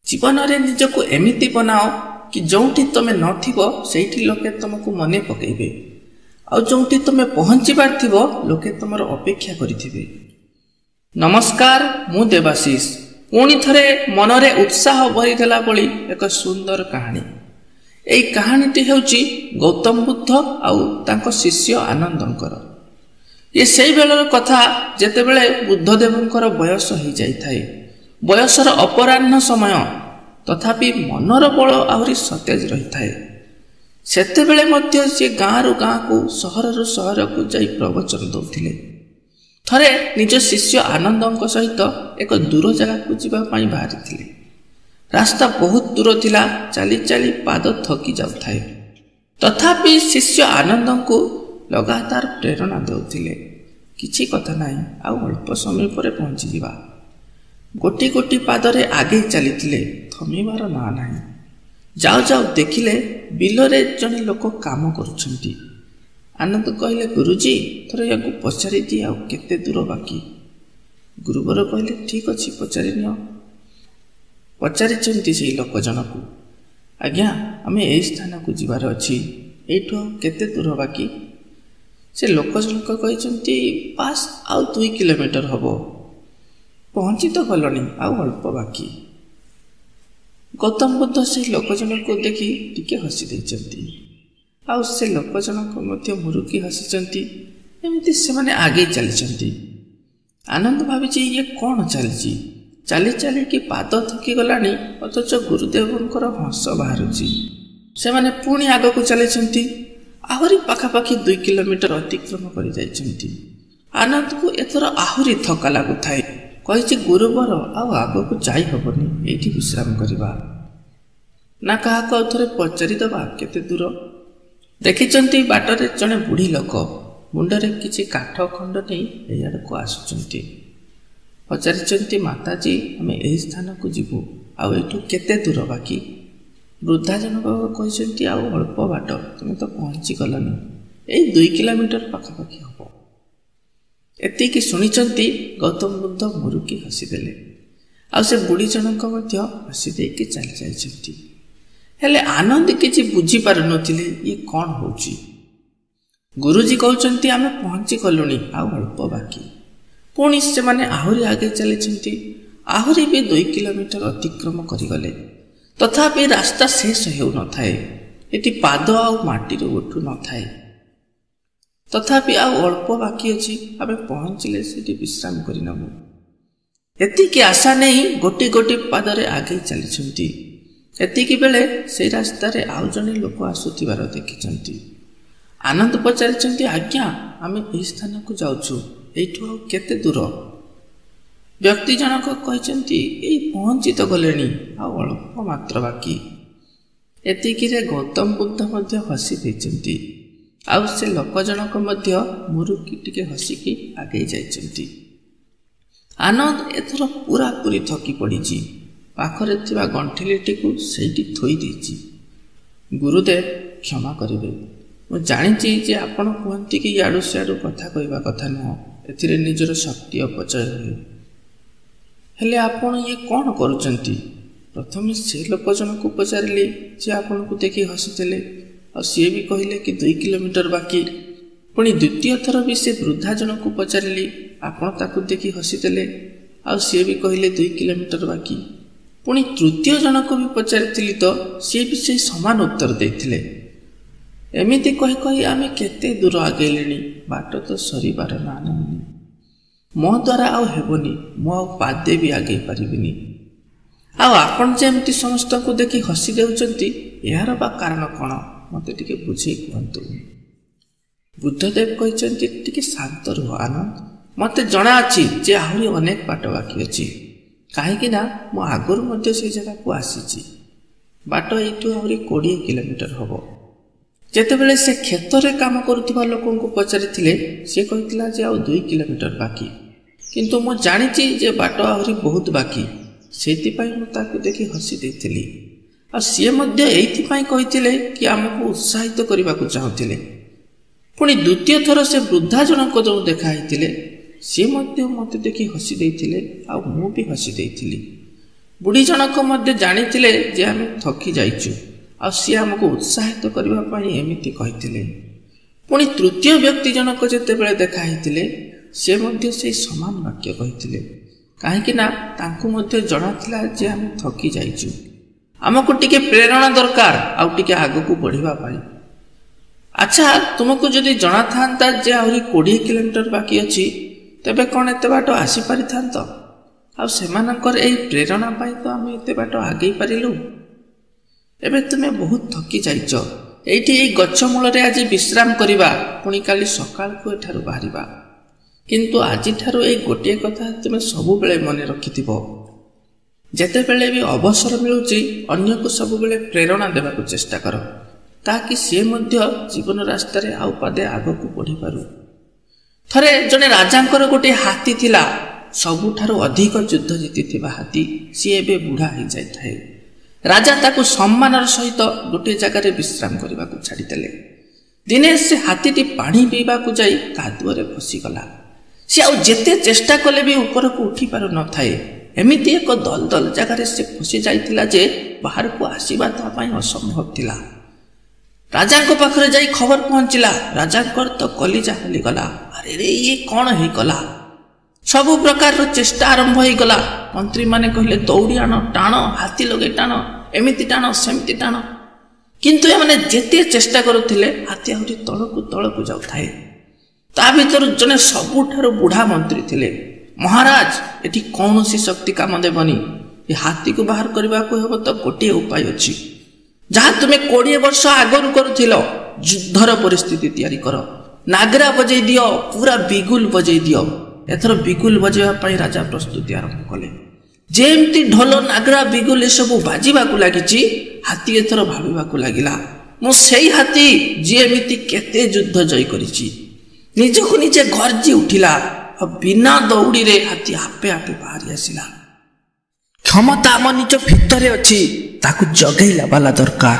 ଜୀବନରେ ନିଜକୁ ଏମିତି ବନାଅ କି ଯେଉଁଠି ତମେ ନଥିବ ସେଇଠି ଲୋକେ ତମକୁ ମନେ ପକାଇବେ, ଆଉ ଯେଉଁଠି ତମେ ପହଞ୍ଚିବାର ଥିବ ଲୋକେ ତମର ଅପେକ୍ଷା କରିଥିବେ। ନମସ୍କାର, ମୁଁ ଦେବାଶିଷ। ପୁଣି ଥରେ ମନରେ ଉତ୍ସାହ ଭରିଦେଲା ଭଳି ଏକ ସୁନ୍ଦର କାହାଣୀ। ଏହି କାହାଣୀଟି ହେଉଛି ଗୌତମ ବୁଦ୍ଧ ଆଉ ତାଙ୍କ ଶିଷ୍ୟ ଆନନ୍ଦଙ୍କର। ଏ ସେଇବେଳର କଥା ଯେତେବେଳେ ବୁଦ୍ଧଦେବଙ୍କର ବୟସ ହୋଇଯାଇଥାଏ। ବୟସର ଅପରାହ୍ନ ସମୟ, ତଥାପି ମନର ବଳ ଆହୁରି ସତେଜ ରହିଥାଏ। ସେତେବେଳେ ମଧ୍ୟ ସେ ଗାଁରୁ ଗାଁକୁ, ସହରରୁ ସହରକୁ ଯାଇ ପ୍ରବଚନ ଦେଉଥିଲେ। ଥରେ ନିଜ ଶିଷ୍ୟ ଆନନ୍ଦଙ୍କ ସହିତ ଏକ ଦୂର ଜାଗାକୁ ଯିବା ପାଇଁ ବାହାରିଥିଲେ। ରାସ୍ତା ବହୁତ ଦୂର ଥିଲା, ଚାଲି ଚାଲି ପାଦ ଥକି ଯାଉଥାଏ। ତଥାପି ଶିଷ୍ୟ ଆନନ୍ଦଙ୍କୁ ଲଗାତାର ପ୍ରେରଣା ଦେଉଥିଲେ, କିଛି କଥା ନାହିଁ, ଆଉ ଅଳ୍ପ ସମୟ ପରେ ପହଞ୍ଚିଯିବା। ଗୋଟି ଗୋଟି ପାଦରେ ଆଗେଇ ଚାଲିଥିଲେ, ଥମିବାର ନାଁ ନାହିଁ। ଯାଉ ଯାଉ ଦେଖିଲେ ବିଲରେ ଜଣେ ଲୋକ କାମ କରୁଛନ୍ତି। ଆନନ୍ଦ କହିଲେ, ଗୁରୁଜୀ, ଥରେ ୟାକୁ ପଚାରିଦିଏ ଆଉ କେତେ ଦୂର ବାକି। ଗୁରୁବର କହିଲେ, ଠିକ୍ ଅଛି, ପଚାରି ନିଅ। ପଚାରିଛନ୍ତି ସେହି ଲୋକ ଜଣକୁ, ଆଜ୍ଞା, ଆମେ ଏହି ସ୍ଥାନକୁ ଯିବାର ଅଛି, ଏଇଠୁ ଆଉ କେତେ ଦୂର ବାକି? ସେ ଲୋକ ଜଣକ କହିଛନ୍ତି, ବାସ୍ ଆଉ 2 କିଲୋମିଟର ହବ। ପହଞ୍ଚି ତ ଗଲଣି, ଆଉ ଅଳ୍ପ ବାକି। ଗୌତମ ବୁଦ୍ଧ ସେହି ଲୋକ ଜଣକୁ ଦେଖି ଟିକେ ହସି ଦେଇଛନ୍ତି, ଆଉ ସେ ଲୋକ ଜଣକ ମଧ୍ୟ ମୁରୁକି ହସିଛନ୍ତି। ଏମିତି ସେମାନେ ଆଗେଇ ଚାଲିଛନ୍ତି। ଆନନ୍ଦ ଭାବିଛି, ଇଏ କ'ଣ ଚାଲିଛି? ଚାଲି ଚାଲିକି ପାଦ ଥକିଗଲାଣି, ଅଥଚ ଗୁରୁଦେବଙ୍କର ହସ ବାହାରୁଛି। ସେମାନେ ପୁଣି ଆଗକୁ ଚାଲିଛନ୍ତି। ଆହୁରି ପାଖାପାଖି 2 କିଲୋମିଟର ଅତିକ୍ରମ କରି ଯାଇଛନ୍ତି। ଆନନ୍ଦକୁ ଏଥର ଆହୁରି ଥକା ଲାଗୁଥାଏ। କହିଛି, ଗୁରୁବର, ଆଉ ଆଗକୁ ଯାଇ ହବନି, ଏଇଠି ବିଶ୍ରାମ କରିବା। ନା କାହାକୁ ଆଉ ଥରେ ପଚାରିଦେବା କେତେ ଦୂର? ଦେଖିଛନ୍ତି ବାଟରେ ଜଣେ ବୁଢ଼ୀ ଲୋକ ମୁଣ୍ଡରେ କିଛି କାଠ ଖଣ୍ଡ ନେଇ ଏଇଆଡ଼କୁ ଆସୁଛନ୍ତି। ପଚାରିଛନ୍ତି, ମାତାଜୀ, ଆମେ ଏହି ସ୍ଥାନକୁ ଯିବୁ, ଆଉ ଏଇଠୁ କେତେ ଦୂର ବାକି? ବୃଦ୍ଧା ଜଣକ କହିଛନ୍ତି, ଆଉ ଅଳ୍ପ ବାଟ, ତୁମେ ତ ପହଞ୍ଚି ଗଲନି, ଏଇ 2 କିଲୋମିଟର ପାଖାପାଖି ହବ। ଏତିକି ଶୁଣିଛନ୍ତି ଗୌତମ ବୁଦ୍ଧ ମୁରୁକି ହସିଦେଲେ, ଆଉ ସେ ବୁଢ଼ୀ ଜଣକ ମଧ୍ୟ ହସି ଦେଇକି ଚାଲି ଯାଇଛନ୍ତି। ହେଲେ ଆନନ୍ଦ କିଛି ବୁଝିପାରୁନଥିଲେ, ଇଏ କ'ଣ ହେଉଛି। ଗୁରୁଜୀ କହୁଛନ୍ତି, ଆମେ ପହଞ୍ଚି ଗଲୁଣି, ଆଉ ଅଳ୍ପ ବାକି। ପୁଣି ସେମାନେ ଆହୁରି ଆଗେଇ ଚାଲିଛନ୍ତି। ଆହୁରି ବି 2 କିଲୋମିଟର ଅତିକ୍ରମ କରିଗଲେ। ତଥାପି ରାସ୍ତା ଶେଷ ହେଉନଥାଏ। ଏଠି ପାଦ ଆଉ ମାଟିରୁ ଉଠୁ ନଥାଏ। ତଥାପି ଆଉ ଅଳ୍ପ ବାକି ଅଛି, ଆମେ ପହଞ୍ଚିଲେ ସେଠି ବିଶ୍ରାମ କରିନେବୁ। ଏତିକି ଆଶା ନେଇ ଗୋଟି ଗୋଟି ପାଦରେ ଆଗେଇ ଚାଲିଛନ୍ତି। ଏତିକି ବେଳେ ସେଇ ରାସ୍ତାରେ ଆଉ ଜଣେ ଲୋକ ଆସୁଥିବାର ଦେଖିଛନ୍ତି। ଆନନ୍ଦ ପଚାରିଛନ୍ତି, ଆଜ୍ଞା, ଆମେ ଏହି ସ୍ଥାନକୁ ଯାଉଛୁ, ଏଇଠୁ ଆଉ କେତେ ଦୂର? ବ୍ୟକ୍ତି ଜଣକ କହିଛନ୍ତି, ଏଇ ପହଞ୍ଚି ତ ଗଲେଣି, ଆଉ ଅଳ୍ପ ମାତ୍ର ବାକି। ଏତିକିରେ ଗୌତମ ବୁଦ୍ଧ ମଧ୍ୟ ହସି ଦେଇଛନ୍ତି, ଆଉ ସେ ଲୋକ ଜଣକ ମଧ୍ୟ ମୁରୁକି ଟିକେ ହସିକି ଆଗେଇ ଯାଇଛନ୍ତି। ଆନନ୍ଦ ଏଥର ପୁରାପୁରି ଥକି ପଡ଼ିଛି। ପାଖରେ ଥିବା ଗଣ୍ଠିଲିଟିକୁ ସେଇଠି ଥୋଇ ଦେଇଛି। ଗୁରୁଦେବ, କ୍ଷମା କରିବେ। ମୁଁ ଜାଣିଛି ଯେ ଆପଣ କୁହନ୍ତି କି ଇଆଡ଼ୁ ସିଆଡ଼ୁ କଥା କହିବା କଥା ନୁହଁ, ଏଥିରେ ନିଜର ଶକ୍ତି ଅପଚୟ ହୁଏ। ହେଲେ ଆପଣ ଇଏ କ'ଣ କରୁଛନ୍ତି? ପ୍ରଥମେ ସେ ଲୋକ ଜଣକୁ ପଚାରିଲି, ଯେ ଆପଣଙ୍କୁ ଦେଖି ହସିଥିଲେ, ଆଉ ସିଏ ବି କହିଲେ କି 2 କିଲୋମିଟର ବାକି। ପୁଣି ଦ୍ୱିତୀୟ ଥର ବି ସେ ବୃଦ୍ଧା ଜଣକୁ ପଚାରିଲି, ଆପଣ ତାକୁ ଦେଖି ହସିଥିଲେ, ଆଉ ସିଏ ବି କହିଲେ 2 କିଲୋମିଟର ବାକି। ପୁଣି ତୃତୀୟ ଜଣକୁ ବି ପଚାରିଥିଲି ତ, ସିଏ ବି ସେଇ ସମାନ ଉତ୍ତର ଦେଇଥିଲେ। ଏମିତି କହି କହି ଆମେ କେତେ ଦୂର ଆଗେଇଲେଣି, ବାଟ ତ ସରିବାର ନାଁ ନେଉନି। ମୋ ଦ୍ୱାରା ଆଉ ହେବନି, ମୁଁ ଆଉ ପାଦେ ବି ଆଗେଇ ପାରିବିନି। ଆଉ ଆପଣ ଯେ ଏମିତି ସମସ୍ତଙ୍କୁ ଦେଖି ହସି ଦେଉଛନ୍ତି, ଏହାର ବା କାରଣ କ'ଣ? ମୋତେ ଟିକେ ବୁଝେଇ କୁହନ୍ତୁ। ବୁଦ୍ଧଦେବ କହିଛନ୍ତି, ଟିକେ ଶାନ୍ତ ରୁହ ଆନନ୍ଦ। ମୋତେ ଜଣାଅଛି ଯେ ଆହୁରି ଅନେକ ବାଟ ବାକି ଅଛି, କାହିଁକି ନା ମୁଁ ଆଗରୁ ମଧ୍ୟ ସେଇ ଜାଗାକୁ ଆସିଛି। ବାଟ ଏଇଠୁ ଆହୁରି 20 କିଲୋମିଟର ହବ। ଯେତେବେଳେ ସେ କ୍ଷେତରେ କାମ କରୁଥିବା ଲୋକଙ୍କୁ ପଚାରିଥିଲେ, ସେ କହିଥିଲା ଯେ ଆଉ 2 କିଲୋମିଟର ବାକି। କିନ୍ତୁ ମୁଁ ଜାଣିଛି ଯେ ବାଟ ଆହୁରି ବହୁତ ବାକି, ସେଇଥିପାଇଁ ମୁଁ ତାକୁ ଦେଖି ହସି ଦେଇଥିଲି। ଆଉ ସିଏ ମଧ୍ୟ ଏଇଥିପାଇଁ କହିଥିଲେ କି ଆମକୁ ଉତ୍ସାହିତ କରିବାକୁ ଚାହୁଁଥିଲେ। ପୁଣି ଦ୍ୱିତୀୟ ଥର ସେ ବୃଦ୍ଧା ଜଣକ ଯେଉଁ ଦେଖା ହେଇଥିଲେ, ସିଏ ମଧ୍ୟ ମୋତେ ଦେଖି ହସି ଦେଇଥିଲେ, ଆଉ ମୁଁ ବି ହସି ଦେଇଥିଲି। ବୁଢ଼ୀ ଜଣକ ମଧ୍ୟ ଜାଣିଥିଲେ ଯେ ଆମେ ଥକି ଯାଇଛୁ, ଆଉ ସିଏ ଆମକୁ ଉତ୍ସାହିତ କରିବା ପାଇଁ ଏମିତି କହିଥିଲେ। ପୁଣି ତୃତୀୟ ବ୍ୟକ୍ତି ଜଣକ ଯେତେବେଳେ ଦେଖା ହେଇଥିଲେ ସେ ମଧ୍ୟ ସେଇ ସମାନ ବାକ୍ୟ କହିଥିଲେ, କାହିଁକି ନା ତାଙ୍କୁ ମଧ୍ୟ ଜଣାଥିଲା ଯେ ଆମେ ଥକି ଯାଇଛୁ, ଆମକୁ ଟିକେ ପ୍ରେରଣା ଦରକାର ଆଉ ଟିକେ ଆଗକୁ ବଢ଼ିବା ପାଇଁ। ଆଚ୍ଛା, ତୁମକୁ ଯଦି ଜଣାଥାନ୍ତା ଯେ ଆହୁରି 20 କିଲୋମିଟର ବାକି ଅଛି, ତେବେ କ'ଣ ଏତେ ବାଟ ଆସିପାରିଥାନ୍ତ? ଆଉ ସେମାନଙ୍କର ଏହି ପ୍ରେରଣା ପାଇଁ ତ ଆମେ ଏତେ ବାଟ ଆଗେଇ ପାରିଲୁ। ଏବେ ତୁମେ ବହୁତ ଥକି ଯାଇଛ, ଏଇଠି ଏଇ ଗଛ ମୂଳରେ ଆଜି ବିଶ୍ରାମ କରିବା, ପୁଣି କାଲି ସକାଳକୁ ଏଠାରୁ ବାହାରିବା। କିନ୍ତୁ ଆଜିଠାରୁ ଏଇ ଗୋଟିଏ କଥା ତୁମେ ସବୁବେଳେ ମନେ ରଖିଥିବ, ଯେତେବେଳେ ବି ଅବସର ମିଳୁଛି ଅନ୍ୟକୁ ସବୁବେଳେ ପ୍ରେରଣା ଦେବାକୁ ଚେଷ୍ଟା କର, ତାକି ସିଏ ମଧ୍ୟ ଜୀବନ ରାସ୍ତାରେ ଆଉ ପାଦେ ଆଗକୁ ବଢ଼ିପାରୁ। ଥରେ ଜଣେ ରାଜାଙ୍କର ଗୋଟିଏ ହାତୀ ଥିଲା, ସବୁଠାରୁ ଅଧିକ ଯୁଦ୍ଧ ଜିତିଥିବା ହାତୀ। ସିଏ ଏବେ ବୁଢ଼ା ହେଇଯାଇଥାଏ। ରାଜା ତାକୁ ସମ୍ମାନର ସହିତ ଗୋଟିଏ ଜାଗାରେ ବିଶ୍ରାମ କରିବାକୁ ଛାଡ଼ିଦେଲେ। ଦିନେ ସେ ହାତୀଟି ପାଣି ପିଇବାକୁ ଯାଇ କାଦୁଅରେ ଫସିଗଲା। ସେ ଆଉ ଯେତେ ଚେଷ୍ଟା କଲେ ବି ଉପରକୁ ଉଠି ପାରୁନଥାଏ। ଏମିତି ଏକ ଦଲଦଲ ଜାଗାରେ ସେ ଫସି ଯାଇଥିଲା ଯେ ବାହାରକୁ ଆସିବା ତା ପାଇଁ ଅସମ୍ଭବ ଥିଲା। ରାଜାଙ୍କ ପାଖରେ ଯାଇ ଖବର ପହଞ୍ଚିଲା। ରାଜାଙ୍କର ତ କଲିଜା ହଲିଗଲା। ଆରେ ରେ, ଇଏ କ'ଣ ହେଇଗଲା? ସବୁ ପ୍ରକାରର ଚେଷ୍ଟା ଆରମ୍ଭ ହେଇଗଲା। ମନ୍ତ୍ରୀମାନେ କହିଲେ ଦୌଡ଼ି ଆଣ, ଟାଣ, ହାତୀ ଲଗେଇ ଟାଣ, ଏମିତି ଟାଣ, ସେମିତି ଟାଣ। କିନ୍ତୁ ଏମାନେ ଯେତେ ଚେଷ୍ଟା କରୁଥିଲେ ହାତୀ ଆହୁରି ତଳକୁ ତଳକୁ ଯାଉଥାଏ। ତା ଭିତରୁ ଜଣେ ସବୁଠାରୁ ବୁଢ଼ା ମନ୍ତ୍ରୀ ଥିଲେ। ମହାରାଜ, ଏଠି କୌଣସି ଶକ୍ତି କାମ ଦେବନି। ଏ ହାତୀକୁ ବାହାର କରିବାକୁ ହେବ ତ ଗୋଟିଏ ଉପାୟ ଅଛି, ଯାହା ତୁମେ 20 ବର୍ଷ ଆଗରୁ କରୁଥିଲ। ଯୁଦ୍ଧର ପରିସ୍ଥିତି ତିଆରି କର, ନାଗରା ବଜେଇ ଦିଅ, ପୁରା ବିଗୁଲ ବଜେଇ ଦିଅ। ଏଥର ବିଗୁଲ ବଜେଇବା ପାଇଁ ରାଜା ପ୍ରସ୍ତୁତି ଆରମ୍ଭ କଲେ। ଯେମିତି ଢୋଲ, ନାଗରା, ବିଗୁଲ ଏସବୁ ବାଜିବାକୁ ଲାଗିଛି, ହାତୀ ଏଥର ଭାବିବାକୁ ଲାଗିଲା, ମୁଁ ସେଇ ହାତୀ ଯିଏ ଏମିତି କେତେ ଯୁଦ୍ଧ ଜୟ କରିଛି। ନିଜକୁ ନିଜେ ଗର୍ଜି ଉଠିଲା ଆଉ ବିନା ଦୌଡ଼ିରେ ହାତୀ ଆପେ ଆପେ ବାହାରି ଆସିଲା। କ୍ଷମତା ଆମ ନିଜ ଭିତରେ ଅଛି, ତାକୁ ଜଗେଇଲା ବାଲା ଦରକାର।